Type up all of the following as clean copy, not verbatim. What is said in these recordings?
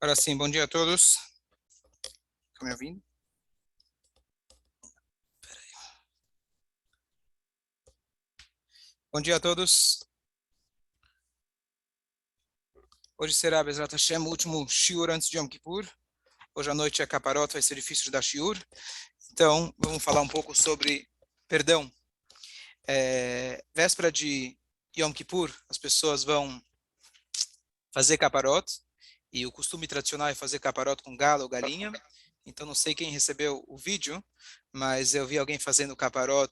Agora sim, bom dia a todos. Estão me ouvindo? Bom dia a todos. Hoje será, Bezrat Hashem, o último shiur antes de Yom Kippur. Hoje à noite é Kaparot, vai ser difícil de dar shiur. Então, vamos falar um pouco sobre perdão. Véspera de Yom Kippur, as pessoas vão fazer Kaparot. E o costume tradicional é fazer Kaparot com galo ou galinha. Então, não sei quem recebeu o vídeo, mas eu vi alguém fazendo Kaparot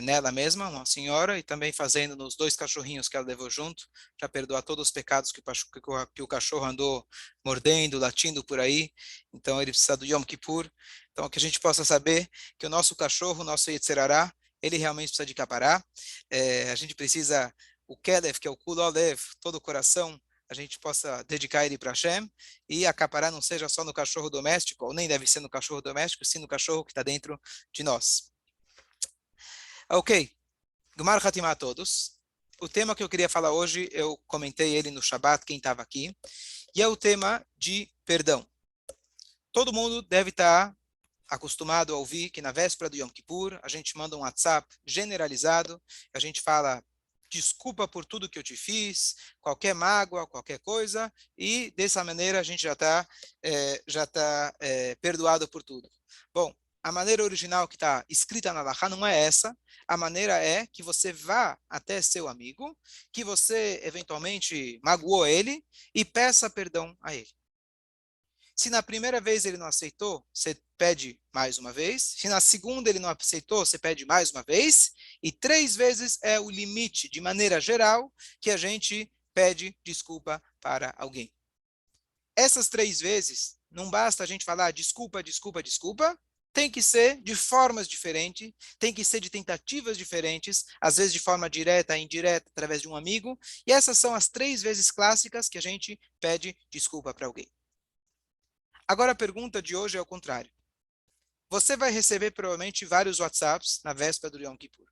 nela mesma, uma senhora, e também fazendo nos dois cachorrinhos que ela levou junto, para perdoar todos os pecados que o cachorro andou mordendo, latindo por aí. Então, ele precisa do Yom Kippur. Então, que a gente possa saber que o nosso cachorro, o nosso Yetzirará, ele realmente precisa de capará. A gente precisa, o Kelef, que é o Kulolev, todo o coração, a gente possa dedicar ele para Hashem, e a capará não seja só no cachorro doméstico, ou nem deve ser no cachorro doméstico, sim no cachorro que está dentro de nós. Ok, Gumar Hatimah a todos. O tema que eu queria falar hoje, eu comentei ele no Shabbat, quem estava aqui, e é o tema de perdão. Todo mundo deve estar acostumado a ouvir que na véspera do Yom Kippur, a gente manda um WhatsApp generalizado, a gente fala desculpa por tudo que eu te fiz, qualquer mágoa, qualquer coisa, e dessa maneira a gente já tá perdoado por tudo. Bom, a maneira original que está escrita na Halakha não é essa, a maneira é que você vá até seu amigo, que você eventualmente magoou ele e peça perdão a ele. Se na primeira vez ele não aceitou, você pede mais uma vez. Se na segunda ele não aceitou, você pede mais uma vez. E 3 vezes é o limite, de maneira geral, que a gente pede desculpa para alguém. Essas 3 vezes, não basta a gente falar desculpa, desculpa, desculpa. Tem que ser de formas diferentes, tem que ser de tentativas diferentes, às vezes de forma direta, indireta, através de um amigo. E essas são as 3 vezes clássicas que a gente pede desculpa para alguém. Agora a pergunta de hoje é o contrário. Você vai receber provavelmente vários WhatsApps na véspera do Yom Kippur.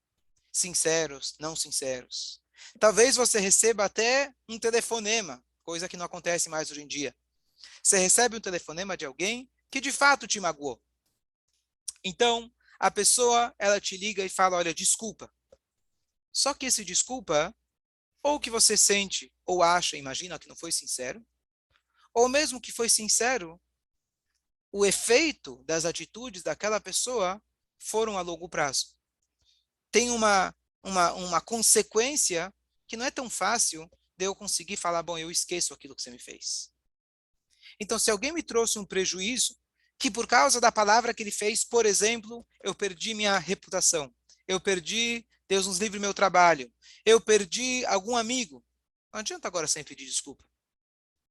Sinceros, não sinceros. Talvez você receba até um telefonema, coisa que não acontece mais hoje em dia. Você recebe um telefonema de alguém que de fato te magoou. Então, a pessoa, ela te liga e fala, olha, desculpa. Só que esse desculpa, ou que você sente, ou acha, imagina que não foi sincero, ou mesmo que foi sincero, o efeito das atitudes daquela pessoa foram a longo prazo. Tem uma consequência que não é tão fácil de eu conseguir falar, bom, eu esqueço aquilo que você me fez. Então, se alguém me trouxe um prejuízo, que por causa da palavra que ele fez, por exemplo, eu perdi minha reputação, eu perdi, Deus nos livre, meu trabalho, eu perdi algum amigo, não adianta agora sempre pedir desculpa.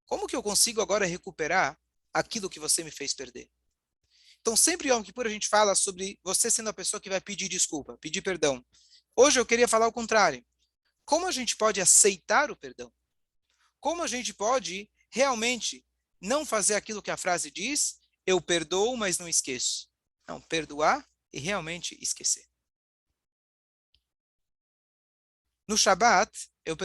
Como que eu consigo agora recuperar aquilo que você me fez perder? Então, sempre em Yom Kippur a gente fala sobre você sendo a pessoa que vai pedir desculpa, pedir perdão. Hoje eu queria falar o contrário. Como a gente pode aceitar o perdão? Como a gente pode realmente não fazer aquilo que a frase diz, eu perdoo, mas não esqueço. Não, perdoar e realmente esquecer. No Shabat, eu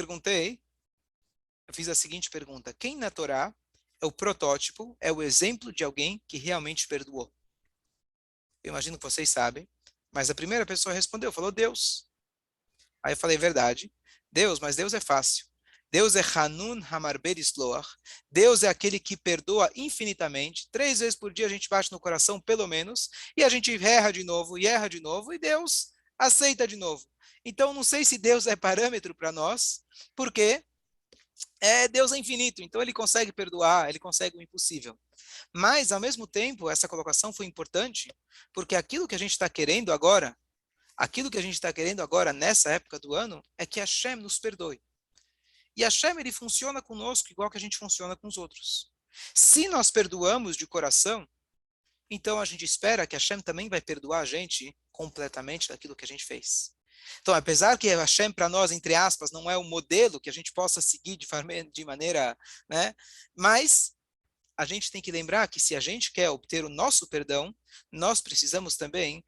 fiz a seguinte pergunta: quem na Torá é o protótipo, é o exemplo de alguém que realmente perdoou? Eu imagino que vocês sabem, mas a primeira pessoa respondeu, falou Deus. Aí eu falei, verdade. Deus, mas Deus é fácil. Deus é Hanun Hamarber Isloach. Deus é aquele que perdoa infinitamente. 3 vezes por dia a gente bate no coração, pelo menos, e a gente erra de novo, e Deus aceita de novo. Então, não sei se Deus é parâmetro para nós, porque Deus é infinito, então ele consegue perdoar, ele consegue o impossível. Mas, ao mesmo tempo, essa colocação foi importante, porque aquilo que a gente está querendo agora, aquilo que a gente está querendo agora, nessa época do ano, é que Hashem nos perdoe. E Hashem, ele funciona conosco igual que a gente funciona com os outros. Se nós perdoamos de coração, então a gente espera que Hashem também vai perdoar a gente completamente daquilo que a gente fez. Então, apesar que Hashem para nós, entre aspas, não é o modelo que a gente possa seguir de maneira, né? Mas a gente tem que lembrar que se a gente quer obter o nosso perdão, nós precisamos também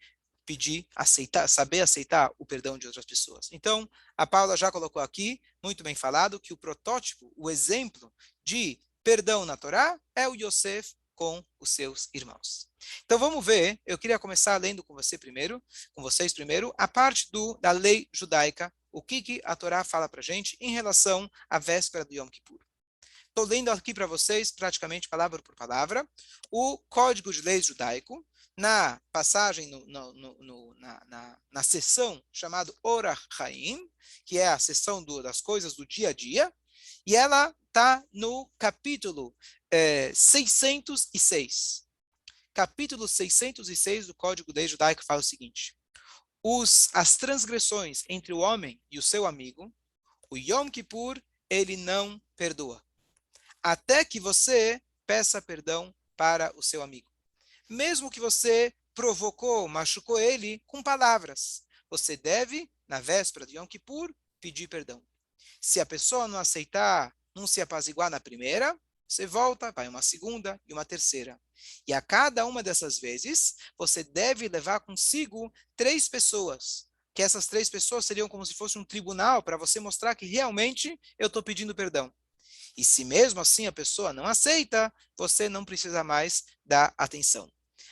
pedir, aceitar, saber aceitar o perdão de outras pessoas. Então, a Paula já colocou aqui, muito bem falado, que o protótipo, o exemplo de perdão na Torá é o Yosef com os seus irmãos. Então vamos ver, eu queria começar lendo com vocês primeiro, a parte da lei judaica, o que a Torá fala para a gente em relação à véspera do Yom Kippur. Estou lendo aqui para vocês, praticamente palavra por palavra, o Código de Leis Judaico, na passagem, na seção chamada Orach Chaim, que é a seção das coisas do dia a dia, e ela está no capítulo 606. Capítulo 606 do Código de Leis Judaico fala o seguinte: as transgressões entre o homem e o seu amigo, o Yom Kippur, ele não perdoa, até que você peça perdão para o seu amigo. Mesmo que você provocou, machucou ele com palavras, você deve, na véspera de Yom Kippur, pedir perdão. Se a pessoa não aceitar, não se apaziguar na primeira, você volta, vai uma segunda e uma terceira. E a cada uma dessas vezes, você deve levar consigo 3 pessoas. Que essas 3 pessoas seriam como se fosse um tribunal para você mostrar que realmente eu estou pedindo perdão. E se mesmo assim a pessoa não aceita, você não precisa mais dar atenção.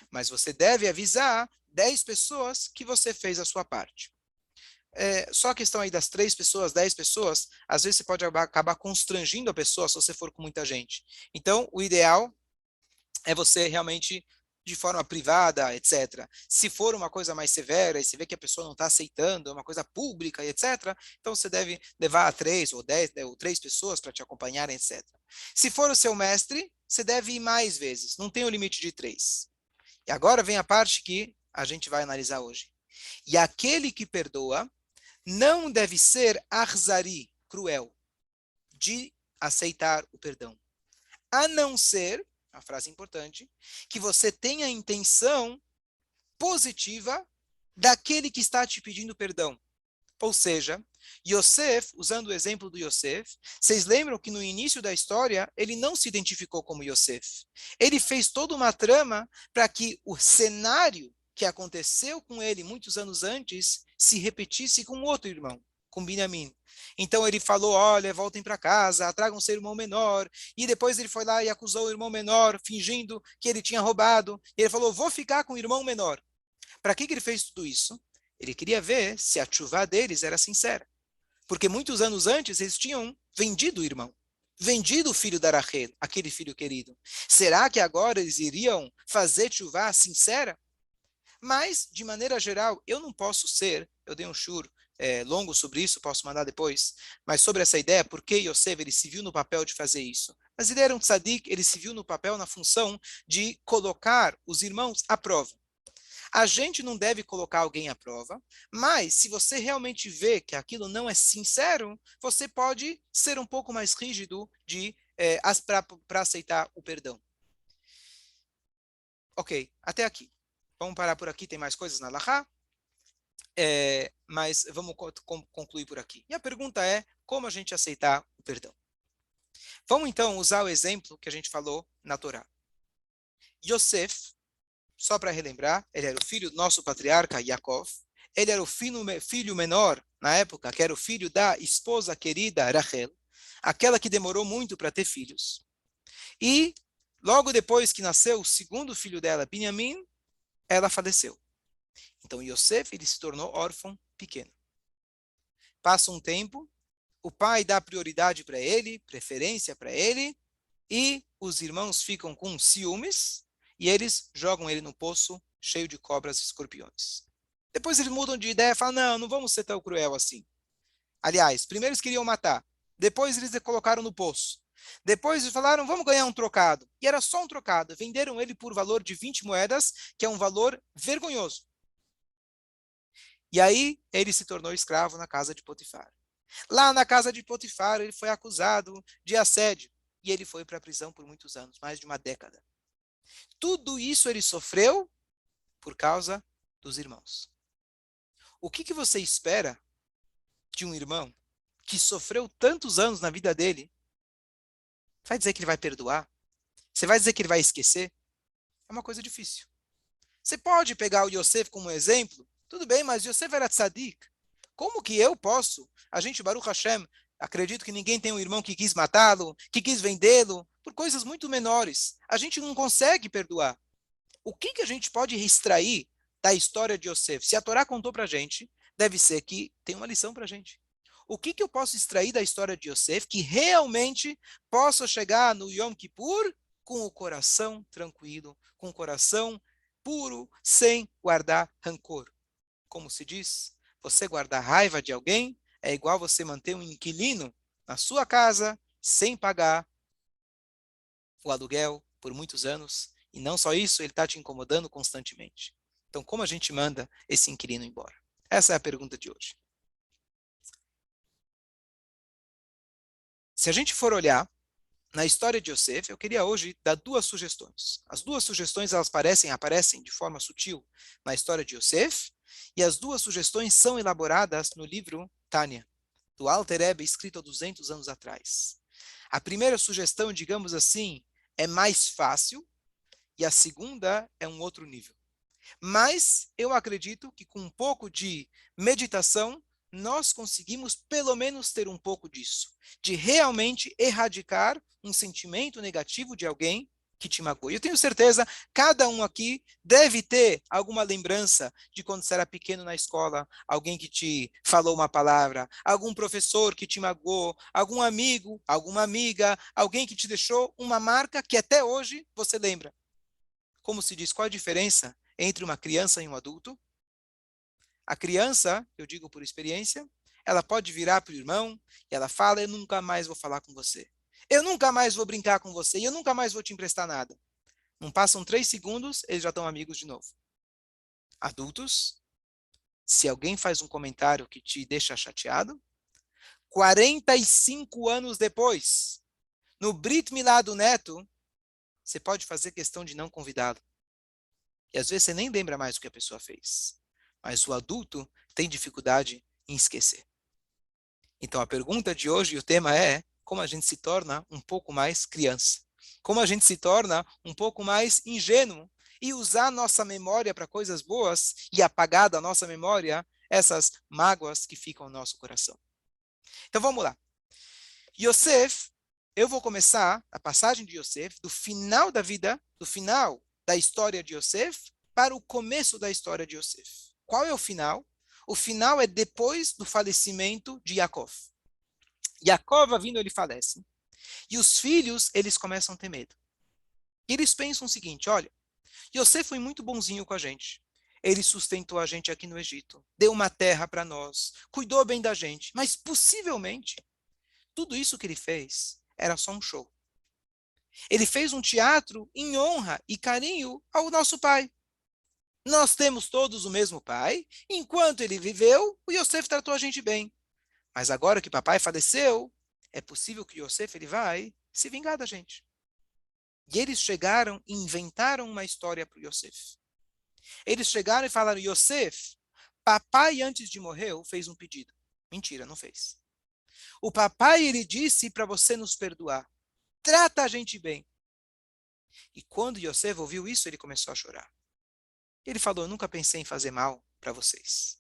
Mas você deve avisar 10 pessoas que você fez a sua parte. Só a questão aí das 3 pessoas, 10 pessoas, às vezes você pode acabar constrangindo a pessoa se você for com muita gente. Então, o ideal é você realmente, de forma privada, etc. Se for uma coisa mais severa e você vê que a pessoa não está aceitando, é uma coisa pública, etc., então você deve levar a 3 ou 10 ou 3 pessoas para te acompanharem, etc. Se for o seu mestre, você deve ir mais vezes, não tem o limite de 3. E agora vem a parte que a gente vai analisar hoje. E aquele que perdoa não deve ser arzari, cruel, de aceitar o perdão. A não ser, a frase importante, que você tenha a intenção positiva daquele que está te pedindo perdão. Ou seja, Yosef, usando o exemplo do Yosef, vocês lembram que no início da história ele não se identificou como Yosef. Ele fez toda uma trama para que o cenário que aconteceu com ele muitos anos antes se repetisse com outro irmão, com Binyamin. Então ele falou, olha, voltem para casa, tragam seu irmão menor. E depois ele foi lá e acusou o irmão menor, fingindo que ele tinha roubado. E ele falou, vou ficar com o irmão menor. Para que ele fez tudo isso? Ele queria ver se a tshuva deles era sincera. Porque muitos anos antes eles tinham vendido o irmão. Vendido o filho da Rachel, aquele filho querido. Será que agora eles iriam fazer tshuva sincera? Mas, de maneira geral, eu não posso ser, eu dei um shur longo sobre isso, posso mandar depois, mas sobre essa ideia, por que Yosef ele se viu no papel de fazer isso? Mas ele era um tzadik, ele se viu no papel, na função de colocar os irmãos à prova. A gente não deve colocar alguém à prova, mas se você realmente vê que aquilo não é sincero, você pode ser um pouco mais rígido para aceitar o perdão. Ok, até aqui. Vamos parar por aqui, tem mais coisas na Halachá, mas vamos concluir por aqui. E a pergunta é, como a gente aceitar o perdão? Vamos então usar o exemplo que a gente falou na Torá. Yosef, só para relembrar, ele era o filho do nosso patriarca Yaakov, ele era o filho menor na época, que era o filho da esposa querida Rachel, aquela que demorou muito para ter filhos. E logo depois que nasceu o segundo filho dela, Binyamin, ela faleceu. Então Yosef ele se tornou órfão pequeno. Passa um tempo, o pai dá prioridade para ele, preferência para ele, e os irmãos ficam com ciúmes, e eles jogam ele no poço cheio de cobras e escorpiões. Depois eles mudam de ideia e falam, não, não vamos ser tão cruel assim. Aliás, primeiro eles queriam matar, depois eles colocaram no poço. Depois eles falaram, vamos ganhar um trocado. E era só um trocado. Venderam ele por valor de 20 moedas, que é um valor vergonhoso. E aí ele se tornou escravo na casa de Potifar. Lá na casa de Potifar ele foi acusado de assédio. E ele foi para a prisão por muitos anos, mais de uma década. Tudo isso ele sofreu por causa dos irmãos. O que você espera de um irmão que sofreu tantos anos na vida dele? Vai dizer que ele vai perdoar? Você vai dizer que ele vai esquecer? É uma coisa difícil. Você pode pegar o Yosef como exemplo? Tudo bem, mas Yosef era tzadik. Como que eu posso? A gente, Baruch Hashem, acredito que ninguém tem um irmão que quis matá-lo, que quis vendê-lo. por coisas muito menores. A gente não consegue perdoar. O que a gente pode extrair da história de Yosef? Se a Torá contou para a gente, deve ser que tem uma lição para a gente. O que eu posso extrair da história de Yosef que realmente possa chegar no Yom Kippur com o coração tranquilo, com o coração puro, sem guardar rancor? Como se diz, você guardar raiva de alguém é igual você manter um inquilino na sua casa sem pagar o aluguel por muitos anos. E não só isso, ele está te incomodando constantemente. Então, como a gente manda esse inquilino embora? Essa é a pergunta de hoje. Se a gente for olhar na história de Yosef, eu queria hoje dar duas sugestões. As duas sugestões elas aparecem de forma sutil na história de Yosef, e as duas sugestões são elaboradas no livro Tânia, do Alter Rebbe, escrito há 200 anos atrás. A primeira sugestão, digamos assim, é mais fácil, e a segunda é um outro nível. Mas eu acredito que com um pouco de meditação, nós conseguimos pelo menos ter um pouco disso, de realmente erradicar um sentimento negativo de alguém que te magoou. Eu tenho certeza, cada um aqui deve ter alguma lembrança de quando você era pequeno na escola, alguém que te falou uma palavra, algum professor que te magoou, algum amigo, alguma amiga, alguém que te deixou uma marca que até hoje você lembra. Como se diz, qual a diferença entre uma criança e um adulto? A criança, eu digo por experiência, ela pode virar para o irmão e ela fala: eu nunca mais vou falar com você. Eu nunca mais vou brincar com você e eu nunca mais vou te emprestar nada. Não passam 3 segundos, eles já estão amigos de novo. Adultos, se alguém faz um comentário que te deixa chateado, 45 anos depois, no Brit Milá do neto, você pode fazer questão de não convidá-lo. E às vezes você nem lembra mais o que a pessoa fez. Mas o adulto tem dificuldade em esquecer. Então a pergunta de hoje, e o tema é como a gente se torna um pouco mais criança. Como a gente se torna um pouco mais ingênuo e usar nossa memória para coisas boas e apagar da nossa memória essas mágoas que ficam no nosso coração. Então vamos lá. Yosef, eu vou começar a passagem de Yosef do final da vida, do final da história de Yosef, para o começo da história de Yosef. Qual é o final? O final é depois do falecimento de Yaakov. Yaakov, vindo, ele falece. E os filhos, eles começam a ter medo. E eles pensam o seguinte, olha, Yosef foi muito bonzinho com a gente. Ele sustentou a gente aqui no Egito, deu uma terra para nós, cuidou bem da gente, mas possivelmente tudo isso que ele fez era só um show. Ele fez um teatro em honra e carinho ao nosso pai. Nós temos todos o mesmo pai. Enquanto ele viveu, o Yosef tratou a gente bem. Mas agora que papai faleceu, é possível que Yosef ele vai se vingar da gente. E eles chegaram e inventaram uma história para o Yosef. Eles chegaram e falaram, Yosef, papai antes de morrer fez um pedido. Mentira, não fez. O papai ele disse para você nos perdoar. Trata a gente bem. E quando Yosef ouviu isso, ele começou a chorar. Ele falou, eu nunca pensei em fazer mal para vocês.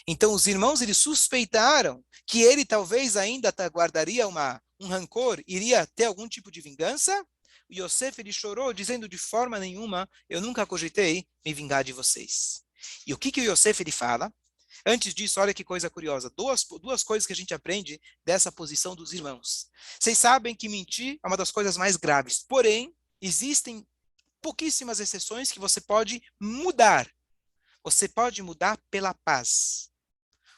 Então os irmãos eles suspeitaram que ele talvez ainda guardaria um rancor, iria ter algum tipo de vingança. O Yosef ele chorou, dizendo de forma nenhuma, eu nunca cogitei me vingar de vocês. E o que o Yosef ele fala? Antes disso, olha que coisa curiosa. Duas coisas que a gente aprende dessa posição dos irmãos. Vocês sabem que mentir é uma das coisas mais graves. Porém, existem pouquíssimas exceções que você pode mudar. Você pode mudar pela paz.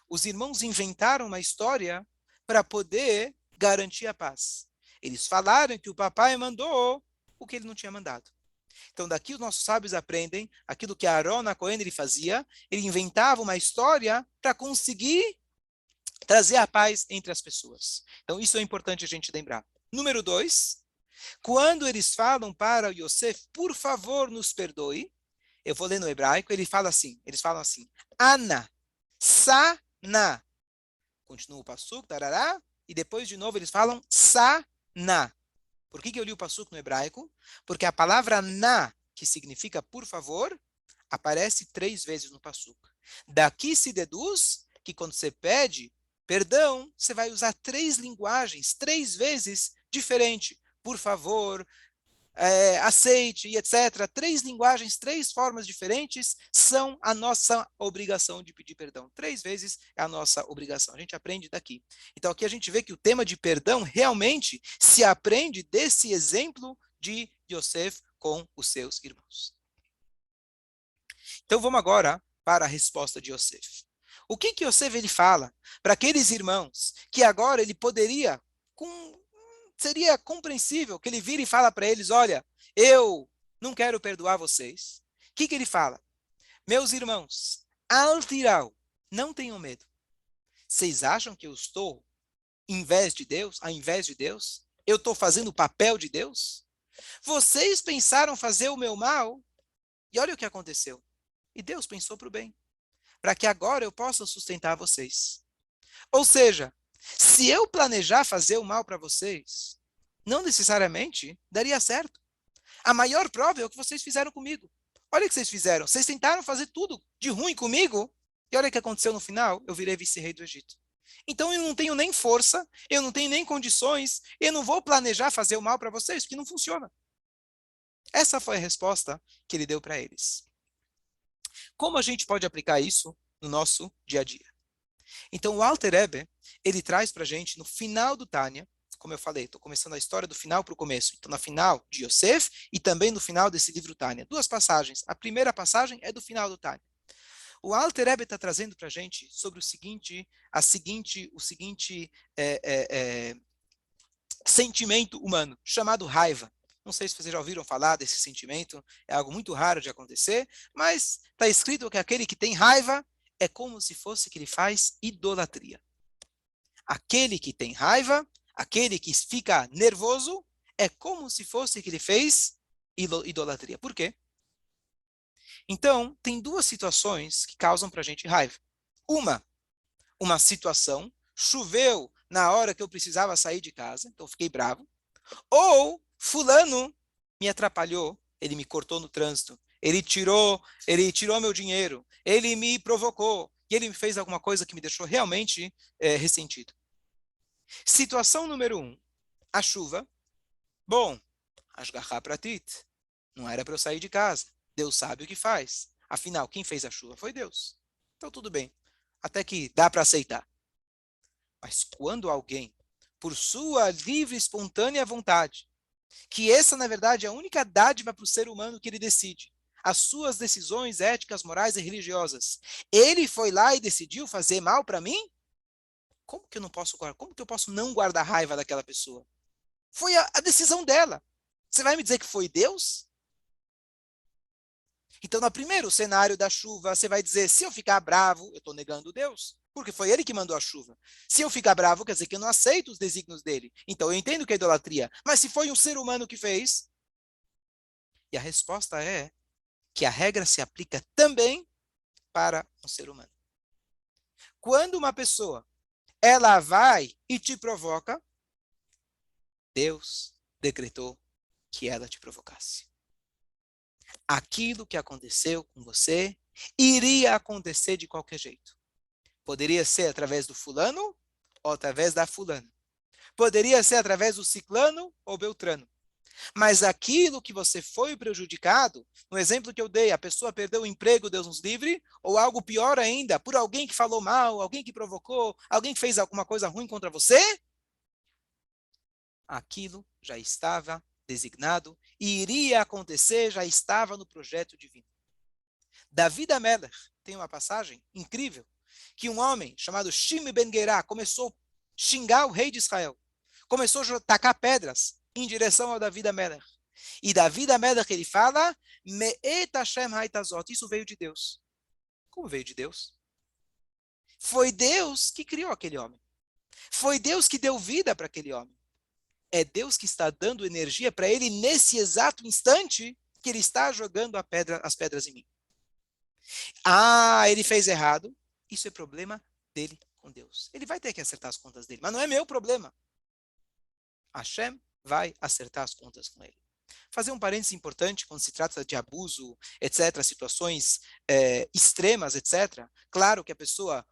Os irmãos inventaram uma história para poder garantir a paz. Eles falaram que o papai mandou o que ele não tinha mandado. Então, daqui os nossos sábios aprendem aquilo que Aaron a Cohen ele fazia. Ele inventava uma história para conseguir trazer a paz entre as pessoas. Então, isso é importante a gente lembrar. Número 2, quando eles falam para Yosef, por favor, nos perdoe, eu vou ler no hebraico, eles falam assim, Ana, Sana. Continua o passuco, tarará, e depois de novo eles falam Sana. Por que eu li o passuco no hebraico? Porque a palavra na, que significa por favor, aparece 3 vezes no passuco. Daqui se deduz que quando você pede perdão, você vai usar 3 linguagens, 3 vezes diferente. por favor, aceite, e etc. Três linguagens, três formas diferentes são a nossa obrigação de pedir perdão. Três vezes é a nossa obrigação. A gente aprende daqui. Então aqui a gente vê que o tema de perdão realmente se aprende desse exemplo de Yosef com os seus irmãos. Então vamos agora para a resposta de Yosef. O que Yosef ele fala para aqueles irmãos que agora ele poderia, seria compreensível que ele vira e fala para eles, olha, eu não quero perdoar vocês. O que ele fala? Meus irmãos, al-tiral, não tenham medo. Vocês acham que eu estou em vez de Deus, ao invés de Deus? Eu estou fazendo o papel de Deus? Vocês pensaram fazer o meu mal e olha o que aconteceu. E Deus pensou para o bem, para que agora eu possa sustentar vocês. Ou seja, se eu planejar fazer o mal para vocês, não necessariamente daria certo. A maior prova é o que vocês fizeram comigo. Olha o que vocês fizeram. Vocês tentaram fazer tudo de ruim comigo, e olha o que aconteceu no final, eu virei vice-rei do Egito. Então eu não tenho nem força, eu não tenho nem condições, eu não vou planejar fazer o mal para vocês, porque não funciona. Essa foi a resposta que ele deu para eles. Como a gente pode aplicar isso no nosso dia a dia? Então, o Alter Rebbe, ele traz para a gente, no final do Tânia, como eu falei, estou começando a história do final para o começo. Então, na final de Yosef e também no final desse livro Tânia. Duas passagens. A primeira passagem é do final do Tânia. O Alter Rebbe está trazendo para a gente sobre o seguinte sentimento humano, chamado raiva. Não sei se vocês já ouviram falar desse sentimento, é algo muito raro de acontecer, mas está escrito que aquele que tem raiva é como se fosse que ele faz idolatria. Aquele que tem raiva, aquele que fica nervoso, é como se fosse que ele fez idolatria. Por quê? Então, tem duas situações que causam para a gente raiva. Uma situação, choveu na hora que eu precisava sair de casa, então eu fiquei bravo. Ou fulano me atrapalhou, ele me cortou no trânsito, ele tirou meu dinheiro, ele me provocou, e ele me fez alguma coisa que me deixou realmente ressentido. Situação número 1, a chuva. Bom, Ashgaha Pratit, não era para eu sair de casa. Deus sabe o que faz. Afinal, quem fez a chuva foi Deus. Então tudo bem, até que dá para aceitar. Mas quando alguém, por sua livre e espontânea vontade, que essa, na verdade, é a única dádiva para o ser humano que ele decide, as suas decisões éticas, morais e religiosas, ele foi lá e decidiu fazer mal para mim? Como que eu posso não guardar raiva daquela pessoa? Foi a decisão dela. Você vai me dizer que foi Deus? Então, no primeiro cenário da chuva, você vai dizer, se eu ficar bravo, eu estou negando Deus, porque foi ele que mandou a chuva. Se eu ficar bravo, quer dizer que eu não aceito os desígnios dele. Então, eu entendo que é idolatria. Mas se foi um ser humano que fez? E a resposta é que a regra se aplica também para um ser humano. Quando uma pessoa, ela vai e te provoca, Deus decretou que ela te provocasse. Aquilo que aconteceu com você iria acontecer de qualquer jeito. Poderia ser através do fulano ou através da fulana. Poderia ser através do ciclano ou beltrano. Mas aquilo que você foi prejudicado, no exemplo que eu dei, a pessoa perdeu o emprego, Deus nos livre, ou algo pior ainda, por alguém que falou mal, alguém que provocou, alguém que fez alguma coisa ruim contra você, aquilo já estava designado e iria acontecer, já estava no projeto divino. David Amelech tem uma passagem incrível, que um homem chamado Shimi Ben Gerá começou a xingar o rei de Israel, começou a tacar pedras em direção ao David Amelech. E David Amelech, ele fala, Me'et Hashem haitazot, isso veio de Deus. Como veio de Deus? Foi Deus que criou aquele homem. Foi Deus que deu vida para aquele homem. É Deus que está dando energia para ele nesse exato instante que ele está jogando as pedras em mim. Ah, ele fez errado. Isso é problema dele com Deus. Ele vai ter que acertar as contas dele, mas não é meu problema. Hashem vai acertar as contas com ele. Fazer um parênteses importante quando se trata de abuso, etc., situações extremas, etc. Claro que a pessoa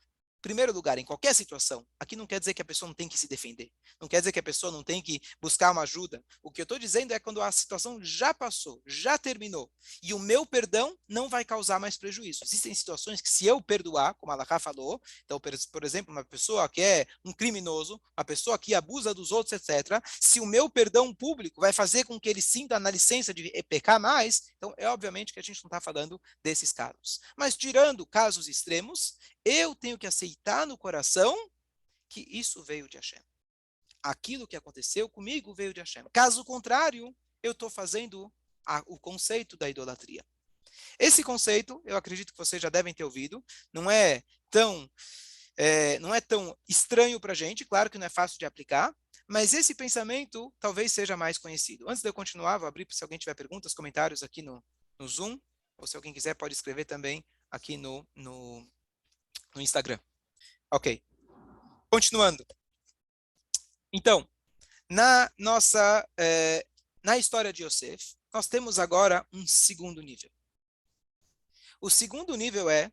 primeiro lugar, em qualquer situação, aqui não quer dizer que a pessoa não tem que se defender. Não quer dizer que a pessoa não tem que buscar uma ajuda. O que eu estou dizendo é quando a situação já passou, já terminou, e o meu perdão não vai causar mais prejuízo. Existem situações que se eu perdoar, como a Laká falou, então, por exemplo, uma pessoa que é um criminoso, uma pessoa que abusa dos outros, etc., se o meu perdão público vai fazer com que ele sinta na licença de pecar mais, então é obviamente que a gente não está falando desses casos. Mas tirando casos extremos, eu tenho que aceitar no coração que isso veio de Hashem. Aquilo que aconteceu comigo veio de Hashem. Caso contrário, eu estou fazendo o conceito da idolatria. Esse conceito, eu acredito que vocês já devem ter ouvido, não é tão, não é tão estranho para a gente, claro que não é fácil de aplicar, mas esse pensamento talvez seja mais conhecido. Antes de eu continuar, vou abrir para se alguém tiver perguntas, comentários aqui no Zoom, ou se alguém quiser pode escrever também aqui no Instagram. Ok, continuando. Então, na história de Yosef, nós temos agora um segundo nível. O segundo nível é,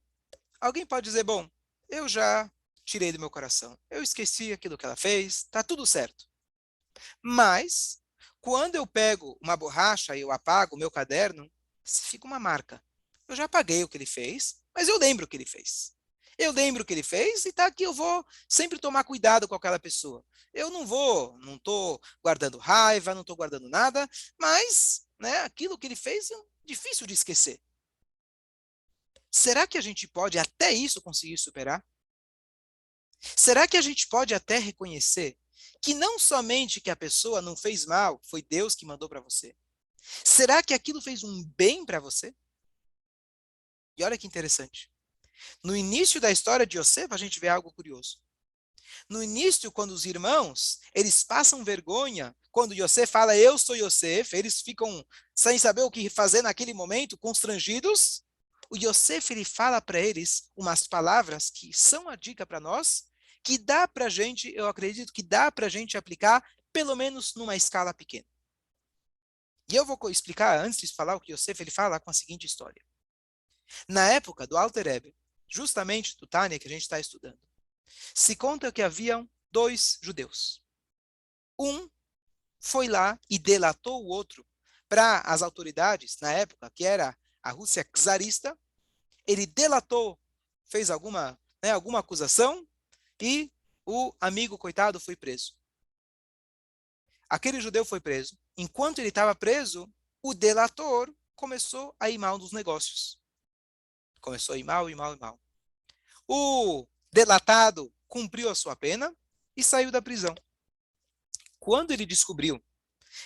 alguém pode dizer, bom, eu já tirei do meu coração, eu esqueci aquilo que ela fez, está tudo certo. Mas, quando eu pego uma borracha e eu apago o meu caderno, fica uma marca. Eu já apaguei o que ele fez, mas eu lembro o que ele fez. Eu lembro o que ele fez e tá aqui, eu vou sempre tomar cuidado com aquela pessoa. Eu não estou guardando raiva, não estou guardando nada, mas aquilo que ele fez é difícil de esquecer. Será que a gente pode até isso conseguir superar? Será que a gente pode até reconhecer que não somente que a pessoa não fez mal, foi Deus que mandou para você? Será que aquilo fez um bem para você? E olha que interessante. No início da história de Yosef, a gente vê algo curioso. No início, quando os irmãos, eles passam vergonha, quando Yosef fala, eu sou Yosef, eles ficam sem saber o que fazer naquele momento, constrangidos. O Yosef, ele fala para eles umas palavras que são a dica para nós, que dá para a gente, eu acredito que dá para a gente aplicar, pelo menos numa escala pequena. E eu vou explicar, antes de falar o que Yosef ele fala, com a seguinte história. Na época do Alter Rebbe, justamente do Tânia que a gente está estudando, se conta que haviam dois judeus. Um foi lá e delatou o outro para as autoridades, na época, que era a Rússia czarista. Ele delatou, fez alguma acusação e o amigo, coitado, foi preso. Aquele judeu foi preso. Enquanto ele estava preso, o delator começou a ir mal nos negócios. Começou a ir mal, ir mal, ir mal. O delatado cumpriu a sua pena e saiu da prisão. Quando ele descobriu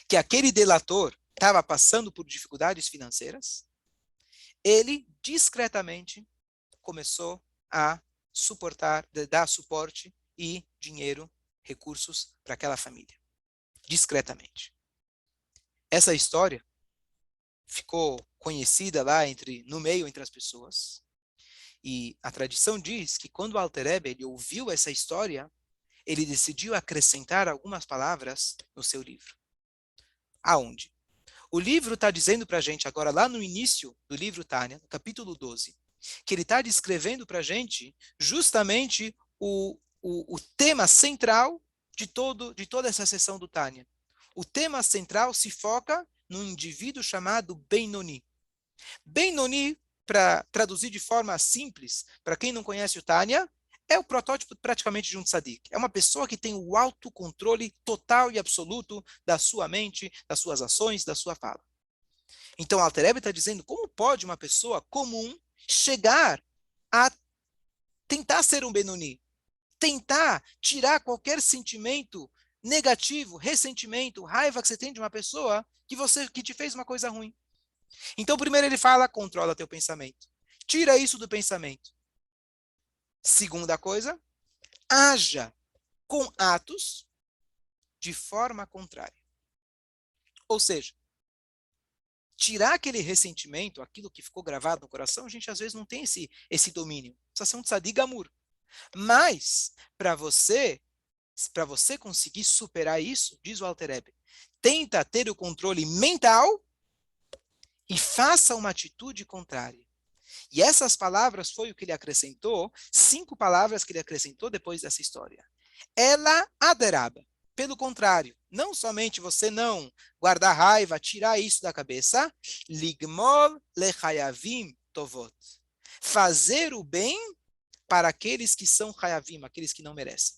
que aquele delator estava passando por dificuldades financeiras, ele discretamente começou a dar suporte e dinheiro, recursos para aquela família. Discretamente. Essa história ficou conhecida lá no meio entre as pessoas. E a tradição diz que quando o Alter Rebbe ele ouviu essa história, ele decidiu acrescentar algumas palavras no seu livro. Aonde? O livro está dizendo para a gente agora, lá no início do livro Tânia, no capítulo 12, que ele está descrevendo para a gente justamente o tema central de toda essa sessão do Tânia. O tema central se foca num indivíduo chamado Benoni. Benoni, para traduzir de forma simples, para quem não conhece o Tânia, é o protótipo praticamente de um tzadik. É uma pessoa que tem o autocontrole total e absoluto da sua mente, das suas ações, da sua fala. Então, Alter Rebbe está dizendo como pode uma pessoa comum chegar a tentar ser um Benoni, tentar tirar qualquer sentimento negativo, ressentimento, raiva que você tem de uma pessoa que te fez uma coisa ruim. Então, primeiro ele fala, controla teu pensamento. Tira isso do pensamento. Segunda coisa, haja com atos de forma contrária. Ou seja, tirar aquele ressentimento, aquilo que ficou gravado no coração, a gente às vezes não tem esse domínio. Precisa ser um tzadik gamur. Mas, para você conseguir superar isso, diz o Alter Rebbe, tenta ter o controle mental e faça uma atitude contrária. E essas palavras foi o que ele acrescentou, 5 palavras que ele acrescentou depois dessa história. Ela aderaba. Pelo contrário, não somente você não guardar raiva, tirar isso da cabeça, ligmol lechayavim tovot. Fazer o bem para aqueles que são chayavim, aqueles que não merecem.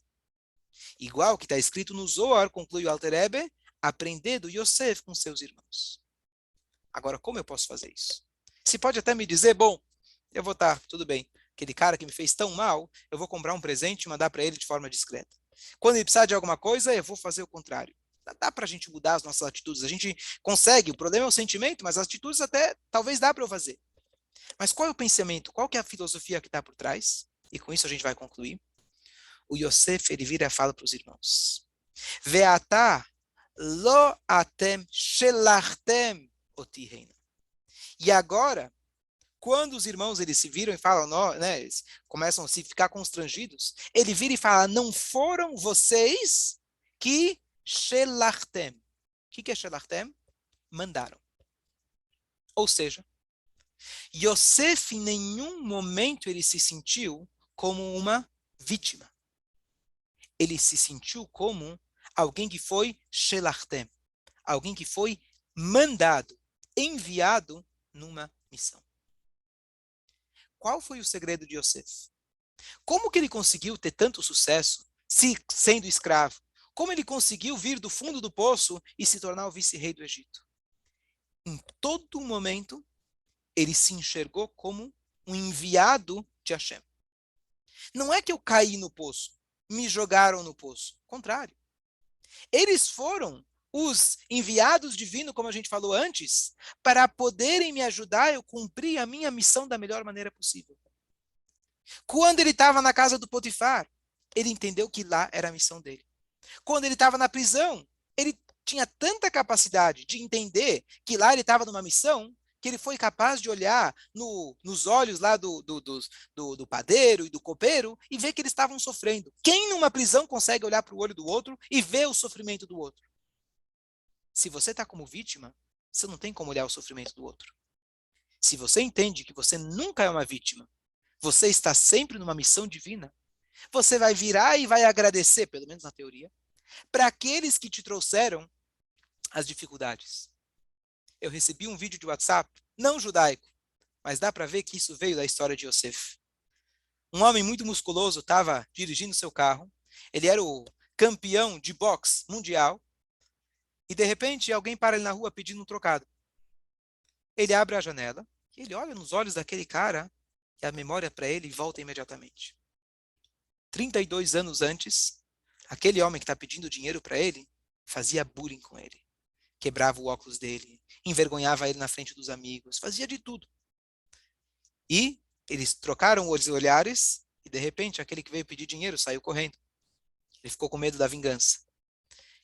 Igual que está escrito no Zohar, conclui o Alter Rebbe, aprender do Yosef com seus irmãos. Agora, como eu posso fazer isso? Você pode até me dizer, bom, eu vou estar, tudo bem. Aquele cara que me fez tão mal, eu vou comprar um presente e mandar para ele de forma discreta. Quando ele precisar de alguma coisa, eu vou fazer o contrário. Dá para a gente mudar as nossas atitudes. A gente consegue, o problema é o sentimento, mas as atitudes até, talvez dá para eu fazer. Mas qual é o pensamento? Qual que é a filosofia que está por trás? E com isso a gente vai concluir. O Yosef, ele vira e fala para os irmãos. Ve'ata lo atem shelachtem oti reina. E agora, quando os irmãos eles se viram e falam, não, né, eles começam a se ficar constrangidos, ele vira e fala, não foram vocês que shelachtem. O que é shelachtem? Mandaram. Ou seja, Yosef em nenhum momento ele se sentiu como uma vítima. Ele se sentiu como alguém que foi shelachtem, alguém que foi mandado, enviado numa missão. Qual foi o segredo de Yosef? Como que ele conseguiu ter tanto sucesso sendo escravo? Como ele conseguiu vir do fundo do poço e se tornar o vice-rei do Egito? Em todo momento, ele se enxergou como um enviado de Hashem. Não é que eu caí no poço, me jogaram no poço. Contrário. Eles foram os enviados divinos, como a gente falou antes, para poderem me ajudar a eu cumprir a minha missão da melhor maneira possível. Quando ele estava na casa do Potifar, ele entendeu que lá era a missão dele. Quando ele estava na prisão, ele tinha tanta capacidade de entender que lá ele estava numa missão, que ele foi capaz de olhar nos olhos lá do padeiro e do copeiro e ver que eles estavam sofrendo. Quem numa prisão consegue olhar para o olho do outro e ver o sofrimento do outro? Se você está como vítima, você não tem como olhar o sofrimento do outro. Se você entende que você nunca é uma vítima, você está sempre numa missão divina, você vai virar e vai agradecer, pelo menos na teoria, para aqueles que te trouxeram as dificuldades. Eu recebi um vídeo de WhatsApp, não judaico, mas dá para ver que isso veio da história de Yosef. Um homem muito musculoso estava dirigindo seu carro, ele era o campeão de boxe mundial, e de repente alguém para ele na rua pedindo um trocado. Ele abre a janela, e ele olha nos olhos daquele cara, e a memória para ele volta imediatamente. 32 anos antes, aquele homem que está pedindo dinheiro para ele, fazia bullying com ele. Quebrava o óculos dele, envergonhava ele na frente dos amigos, fazia de tudo. E eles trocaram os olhares, e de repente aquele que veio pedir dinheiro saiu correndo. Ele ficou com medo da vingança.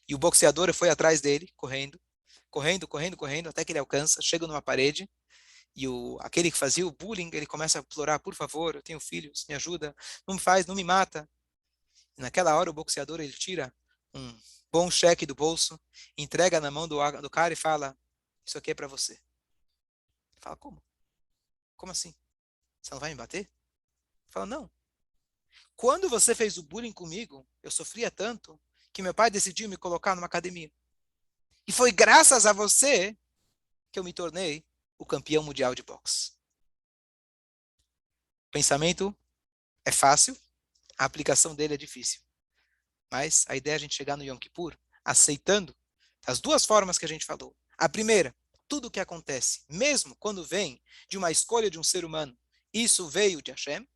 E o boxeador foi atrás dele, correndo, correndo, até que ele alcança, chega numa parede, e aquele que fazia o bullying, ele começa a implorar, por favor, eu tenho filhos, me ajuda, não me faz, não me mata. E naquela hora o boxeador, ele tira um bom cheque do bolso, entrega na mão do cara e fala, isso aqui é para você. Ele fala, como? Como assim? Você não vai me bater? Ele fala, não. Quando você fez o bullying comigo, eu sofria tanto que meu pai decidiu me colocar numa academia. E foi graças a você que eu me tornei o campeão mundial de boxe. O pensamento é fácil, a aplicação dele é difícil. Mas a ideia é a gente chegar no Yom Kippur aceitando as duas formas que a gente falou. A primeira, tudo o que acontece, mesmo quando vem de uma escolha de um ser humano, isso veio de Hashem.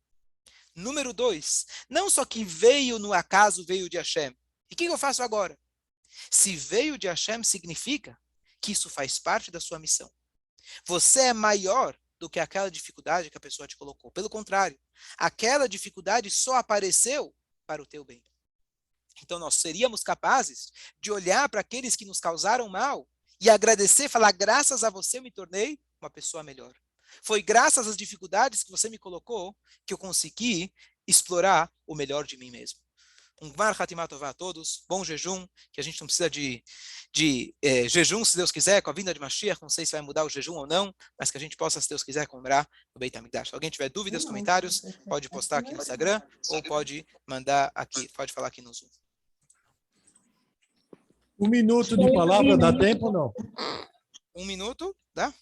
Número 2, não só que veio no acaso, veio de Hashem. E o que eu faço agora? Se veio de Hashem, significa que isso faz parte da sua missão. Você é maior do que aquela dificuldade que a pessoa te colocou. Pelo contrário, aquela dificuldade só apareceu para o teu bem. Então nós seríamos capazes de olhar para aqueles que nos causaram mal e agradecer, falar, graças a você eu me tornei uma pessoa melhor. Foi graças às dificuldades que você me colocou que eu consegui explorar o melhor de mim mesmo. Um Gmar Hatimah Tová a todos, bom jejum, que a gente não precisa de jejum, se Deus quiser, com a vinda de Mashiach, não sei se vai mudar o jejum ou não, mas que a gente possa, se Deus quiser, comprar o Beit HaMikdash. Se alguém tiver dúvidas, comentários, pode postar aqui no Instagram, ou pode mandar aqui, pode falar aqui no Zoom. 1 minuto de palavra, dá tempo ou não? 1 minuto, dá?